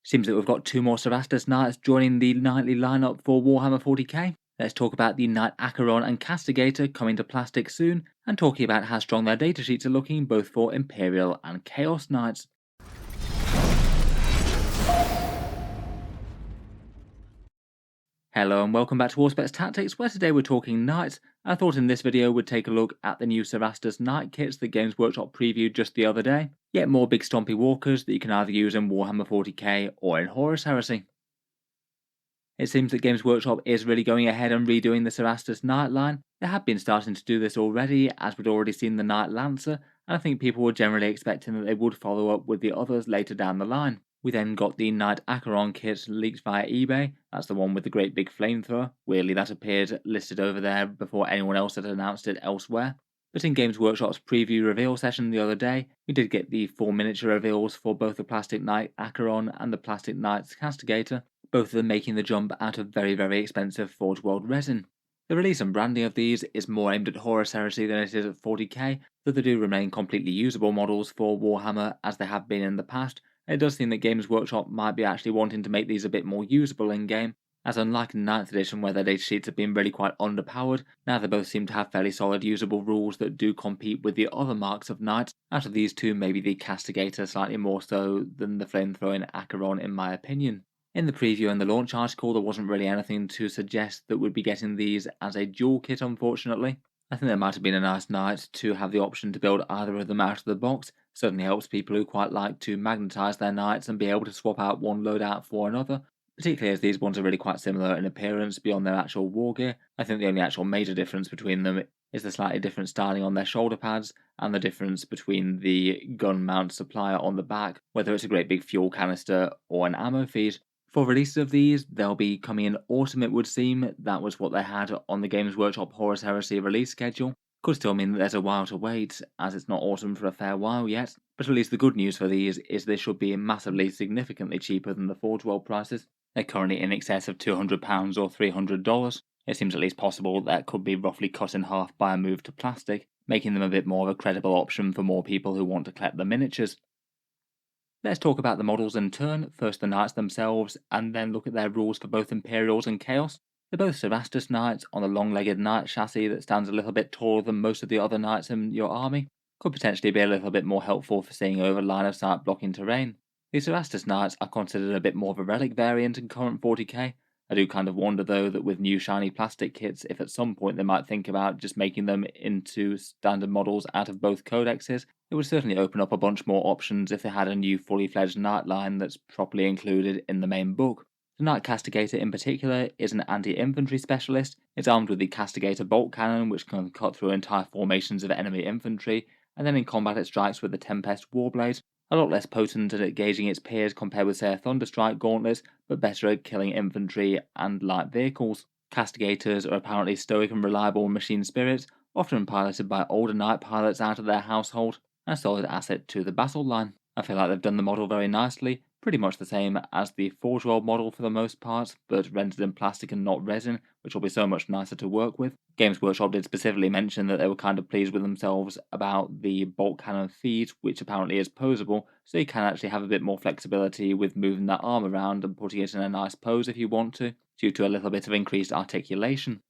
Seems that we've got two more Cerastus Knights joining the nightly lineup for Warhammer 40k. Let's talk about the Knight Acheron and Castigator coming to plastic soon, and talking about how strong their datasheets are looking both for Imperial and Chaos Knights. Hello and welcome back to Auspex Tactics, where today we're talking Knights. I thought in this video we'd take a look at the new Cerastus Knight kits that Games Workshop previewed just the other day. Yet more big stompy walkers that you can either use in Warhammer 40k or in Horus Heresy. It seems that Games Workshop is really going ahead and redoing the Cerastus Knight line. They have been starting to do this already, as we'd already seen the Knight Lancer, and I think people were generally expecting that they would follow up with the others later down the line. We then got the Knight Acheron kit leaked via eBay. That's the one with the great big flamethrower. Weirdly, that appeared listed over there before anyone else had announced it elsewhere. But in Games Workshop's preview reveal session the other day, we did get the 4 miniature reveals for both the Plastic Knight Acheron and the Plastic Knight's Castigator, both of them making the jump out of very, very expensive Forge World resin. The release and branding of these is more aimed at Horus Heresy than it is at 40k, though they do remain completely usable models for Warhammer as they have been in the past. It does seem that Games Workshop might be actually wanting to make these a bit more usable in-game, as unlike in 9th edition where their datasheets have been really quite underpowered, now they both seem to have fairly solid usable rules that do compete with the other marks of Knights. Out of these two, maybe the Castigator slightly more so than the flamethrowing Acheron in my opinion. In the preview and the launch article there wasn't really anything to suggest that we'd be getting these as a dual kit unfortunately. I think that might have been a nice night to have the option to build either of them out of the box. Certainly helps people who quite like to magnetise their knights and be able to swap out one loadout for another, particularly as these ones are really quite similar in appearance beyond their actual war gear. I think the only actual major difference between them is the slightly different styling on their shoulder pads and the difference between the gun mount supplier on the back, whether it's a great big fuel canister or an ammo feed. For releases of these, they'll be coming in autumn it would seem. That was what they had on the Games Workshop Horus Heresy release schedule. Could still mean that there's a while to wait, as it's not autumn for a fair while yet, but at least the good news for these is they should be massively significantly cheaper than the Forge World prices. They're currently in excess of £200 or $300. It seems at least possible that could be roughly cut in half by a move to plastic, making them a bit more of a credible option for more people who want to collect the miniatures. Let's talk about the models in turn, first the Knights themselves, and then look at their rules for both Imperials and Chaos. They're both Cerastus Knights on a long-legged Knight chassis that stands a little bit taller than most of the other Knights in your army. Could potentially be a little bit more helpful for seeing over line-of-sight blocking terrain. The Cerastus Knights are considered a bit more of a relic variant in current 40k. I do kind of wonder though that with new shiny plastic kits, if at some point they might think about just making them into standard models out of both codexes, it would certainly open up a bunch more options if they had a new fully fledged Knight line that's properly included in the main book. The Knight Castigator in particular is an anti-infantry specialist. It's armed with the Castigator bolt cannon which can cut through entire formations of enemy infantry, and then in combat it strikes with the Tempest Warblade. A lot less potent at engaging its peers compared with say a Thunderstrike Gauntlet, but better at killing infantry and light vehicles. Castigators are apparently stoic and reliable machine spirits, often piloted by older Knight pilots out of their household, and a solid asset to the battle line. I feel like they've done the model very nicely, pretty much the same as the Forge World model for the most part, but rendered in plastic and not resin, which will be so much nicer to work with. Games Workshop did specifically mention that they were kind of pleased with themselves about the bolt cannon feed, which apparently is posable, so you can actually have a bit more flexibility with moving that arm around and putting it in a nice pose if you want to, due to a little bit of increased articulation.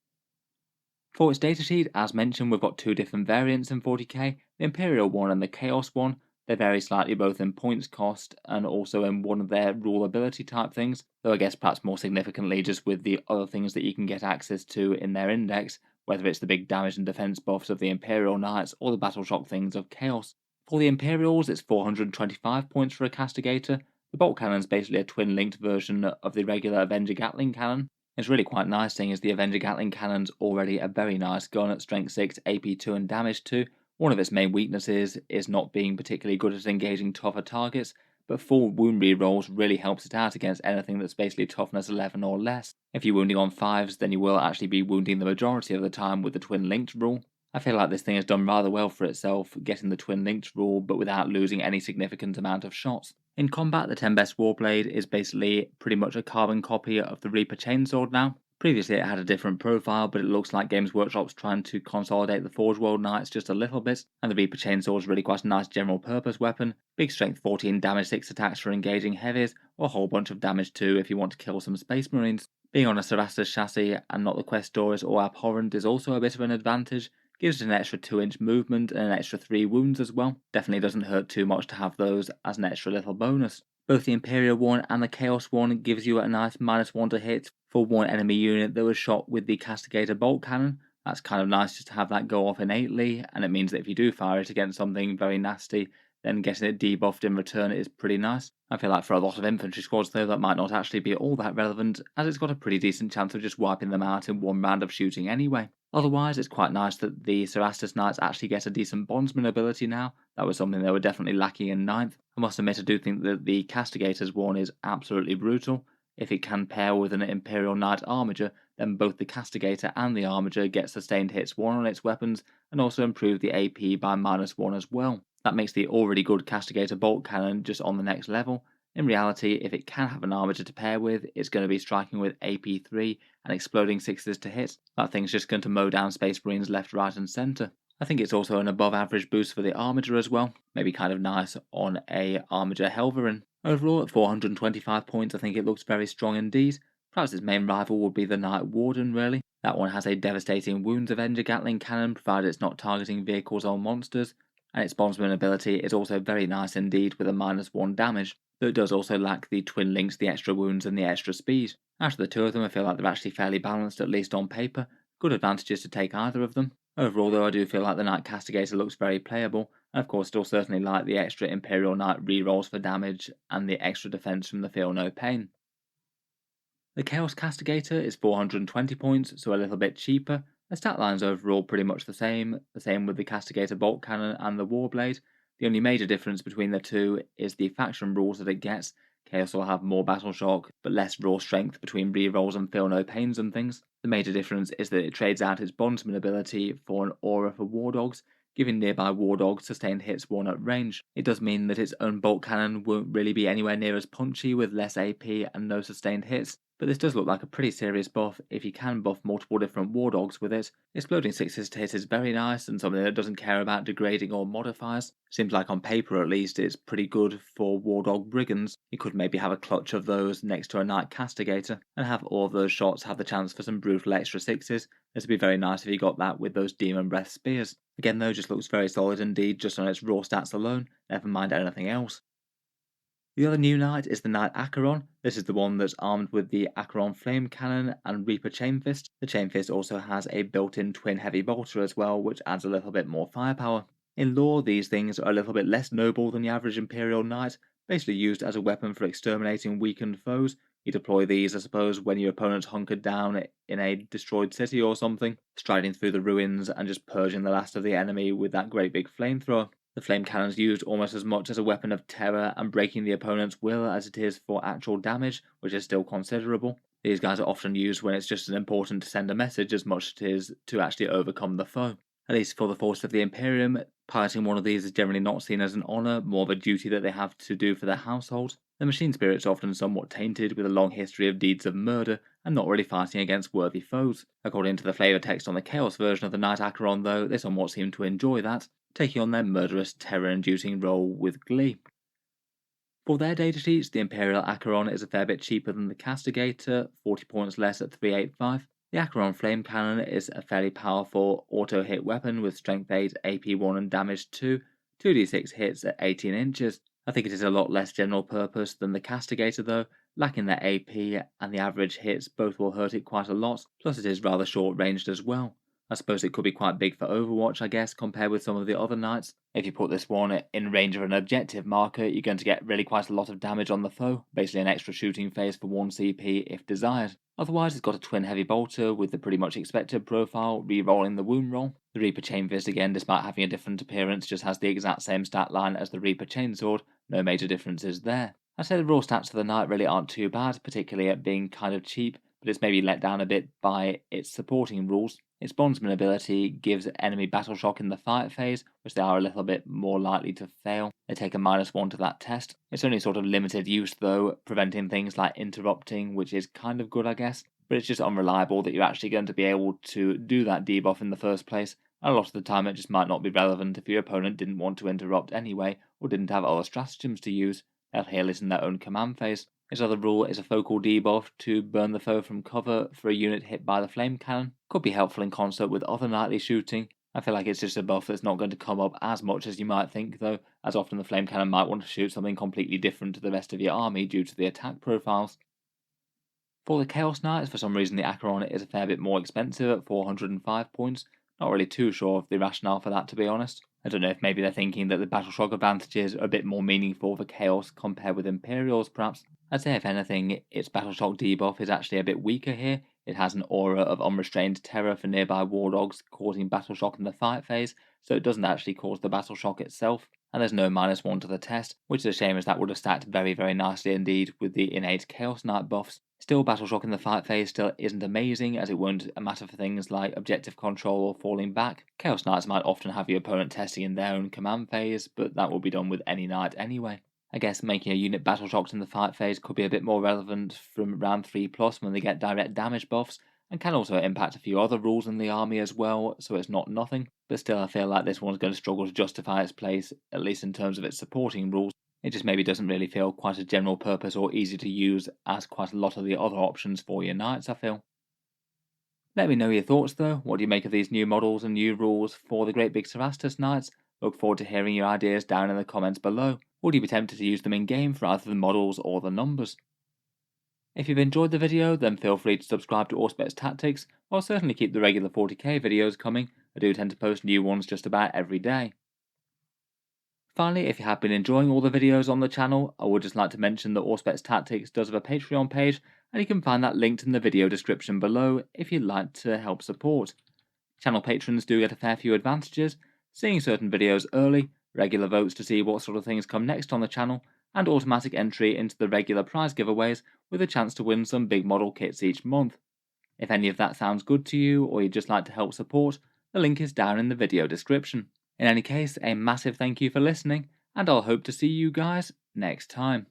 For its datasheet, as mentioned, we've got two different variants in 40k, the Imperial one and the Chaos one. They vary slightly both in points cost and also in one of their rule ability type things, though I guess perhaps more significantly just with the other things that you can get access to in their index, whether it's the big damage and defense buffs of the Imperial Knights or the battle shock things of Chaos. For the Imperials, it's 425 points for a Castigator. The bolt cannon is basically a twin-linked version of the regular Avenger Gatling cannon. It's really quite nice seeing as the Avenger Gatling cannon's already a very nice gun at strength 6, AP 2 and damage 2. One of its main weaknesses is not being particularly good at engaging tougher targets, but full wound rerolls really helps it out against anything that's basically toughness 11 or less. If you're wounding on 5s, then you will actually be wounding the majority of the time with the twin linked rule. I feel like this thing has done rather well for itself, getting the twin linked rule but without losing any significant amount of shots. In combat, the Tempest Warblade is basically pretty much a carbon copy of the Reaper Chainsword now. Previously it had a different profile, but it looks like Games Workshop's trying to consolidate the Forge World Knights just a little bit, and the Reaper Chainsword is really quite a nice general purpose weapon. Big strength 14, damage 6 attacks for engaging heavies, or a whole bunch of damage too if you want to kill some Space Marines. Being on a Cerastus chassis and not the Questores or Abhorrent is also a bit of an advantage. Gives it an extra 2-inch movement and an extra 3 wounds as well. Definitely doesn't hurt too much to have those as an extra little bonus. Both the Imperial one and the Chaos one gives you a nice -1 to hit for one enemy unit that was shot with the Castigator bolt cannon. That's kind of nice just to have that go off innately, and it means that if you do fire it against something very nasty, then getting it debuffed in return is pretty nice. I feel like for a lot of infantry squads though, that might not actually be all that relevant, as it's got a pretty decent chance of just wiping them out in one round of shooting anyway. Otherwise, it's quite nice that the Cerastus Knights actually get a decent bondsman ability now. That was something they were definitely lacking in 9th. I must admit I do think that the Castigator's one is absolutely brutal. If it can pair with an Imperial Knight Armiger, then both the Castigator and the Armiger get sustained hits 1 on its weapons, and also improve the AP by -1 as well. That makes the already good Castigator bolt cannon just on the next level. In reality, if it can have an Armiger to pair with, it's going to be striking with AP 3 and exploding 6s to hit. That thing's just going to mow down Space Marines left, right and centre. I think it's also an above average boost for the Armiger as well, maybe kind of nice on a Armiger Helverin. Overall, at 425 points, I think it looks very strong indeed. Perhaps its main rival would be the Knight Warden, really. That one has a devastating Wounds Avenger Gatling cannon, provided it's not targeting vehicles or monsters, and its bondsman ability is also very nice indeed with a -1 damage, though it does also lack the twin links, the extra wounds and the extra speed. Out of the two of them, I feel like they're actually fairly balanced, at least on paper. Good advantages to take either of them. Overall though, I do feel like the Knight Castigator looks very playable, and of course still certainly like the extra Imperial Knight rerolls for damage and the extra defense from the Feel No Pain. The Chaos Castigator is 420 points, so a little bit cheaper. The stat line's overall pretty much the same with the Castigator Bolt Cannon and the Warblade. The only major difference between the two is the faction rules that it gets. Chaos will have more battle shock, but less raw strength between rerolls and Feel No Pains and things. The major difference is that it trades out its bondsman ability for an aura for War Dogs, giving nearby War Dogs sustained hits 1 at range. It does mean that its own bolt cannon won't really be anywhere near as punchy with less AP and no sustained hits, but this does look like a pretty serious buff if you can buff multiple different War Dogs with it. Exploding 6s to hit is very nice and something that doesn't care about degrading or modifiers. Seems like on paper at least it's pretty good for War Dog Brigands. You could maybe have a clutch of those next to a Knight Castigator and have all of those shots have the chance for some brutal extra 6s. This would be very nice if you got that with those Demon Breath Spears. Again though, just looks very solid indeed just on its raw stats alone, never mind anything else. The other new knight is the Knight Acheron. This is the one that's armed with the Acheron Flame Cannon and Reaper Chainfist. The Chainfist also has a built-in twin heavy bolter as well, which adds a little bit more firepower. In lore, these things are a little bit less noble than the average Imperial Knight, basically used as a weapon for exterminating weakened foes. You deploy these, I suppose, when your opponent's hunkered down in a destroyed city or something, striding through the ruins and just purging the last of the enemy with that great big flamethrower. The flame cannon is used almost as much as a weapon of terror and breaking the opponent's will as it is for actual damage, which is still considerable. These guys are often used when it's just as important to send a message as much as it is to actually overcome the foe. At least for the force of the Imperium, piloting one of these is generally not seen as an honour, more of a duty that they have to do for their household. The machine spirit's often somewhat tainted with a long history of deeds of murder and not really fighting against worthy foes. According to the flavour text on the Chaos version of the Knight Acheron though, they somewhat seem to enjoy that, taking on their murderous, terror-inducing role with glee. For their data sheets, the Imperial Acheron is a fair bit cheaper than the Castigator, 40 points less at 385. The Acheron Flame Cannon is a fairly powerful auto-hit weapon with strength 8, AP 1 and damage 2, 2d6 hits at 18 inches. I think it is a lot less general purpose than the Castigator though, lacking their AP and the average hits both will hurt it quite a lot, plus it is rather short ranged as well. I suppose it could be quite big for Overwatch, I guess, compared with some of the other knights. If you put this one in range of an objective marker, you're going to get really quite a lot of damage on the foe, basically an extra shooting phase for 1 CP if desired. Otherwise, it's got a twin heavy bolter with the pretty much expected profile, re-rolling the wound roll. The Reaper Chainfist, again, despite having a different appearance, just has the exact same stat line as the Reaper Chainsword, no major differences there. I'd say the raw stats for the knight really aren't too bad, particularly at being kind of cheap, but it's maybe let down a bit by its supporting rules. Its bondsman ability gives enemy battle shock in the fight phase, which they are a little bit more likely to fail. They take a -1 to that test. It's only sort of limited use though, preventing things like interrupting, which is kind of good I guess, but it's just unreliable that you're actually going to be able to do that debuff in the first place, and a lot of the time it just might not be relevant if your opponent didn't want to interrupt anyway, or didn't have other stratagems to use. They'll heal it in their own command phase. His other rule is a focal debuff to burn the foe from cover for a unit hit by the flame cannon. Could be helpful in concert with other knightly shooting. I feel like it's just a buff that's not going to come up as much as you might think though, as often the flame cannon might want to shoot something completely different to the rest of your army due to the attack profiles. For the Chaos Knights, for some reason the Acheron is a fair bit more expensive at 405 points. Not really too sure of the rationale for that, to be honest. I don't know if maybe they're thinking that the Battle Shock advantages are a bit more meaningful for Chaos compared with Imperials, perhaps. I'd say if anything, its Battle Shock debuff is actually a bit weaker here. It has an aura of unrestrained terror for nearby war dogs, causing Battle Shock in the fight phase, so it doesn't actually cause the Battle Shock itself. And there's no -1 to the test, which is a shame as that would have stacked very, very nicely indeed with the innate Chaos Knight buffs. Still, Battle Shock in the fight phase still isn't amazing, as it won't matter for things like objective control or falling back. Chaos Knights might often have your opponent testing in their own command phase, but that will be done with any knight anyway. I guess making a unit Battle Shocked in the fight phase could be a bit more relevant from round 3+ when they get direct damage buffs, and can also impact a few other rules in the army as well, so it's not nothing. But still, I feel like this one's going to struggle to justify its place, at least in terms of its supporting rules. It just maybe doesn't really feel quite as general purpose or easy to use as quite a lot of the other options for your knights, I feel. Let me know your thoughts though. What do you make of these new models and new rules for the great big Cerastus Knights? Look forward to hearing your ideas down in the comments below. Would you be tempted to use them in game for either the models or the numbers? If you've enjoyed the video, then feel free to subscribe to Auspex Tactics. I'll certainly keep the regular 40k videos coming. I do tend to post new ones just about every day. Finally, if you have been enjoying all the videos on the channel, I would just like to mention that Auspex Tactics does have a Patreon page, and you can find that linked in the video description below if you'd like to help support. Channel patrons do get a fair few advantages, seeing certain videos early, regular votes to see what sort of things come next on the channel, and automatic entry into the regular prize giveaways with a chance to win some big model kits each month. If any of that sounds good to you, or you'd just like to help support, the link is down in the video description. In any case, a massive thank you for listening, and I'll hope to see you guys next time.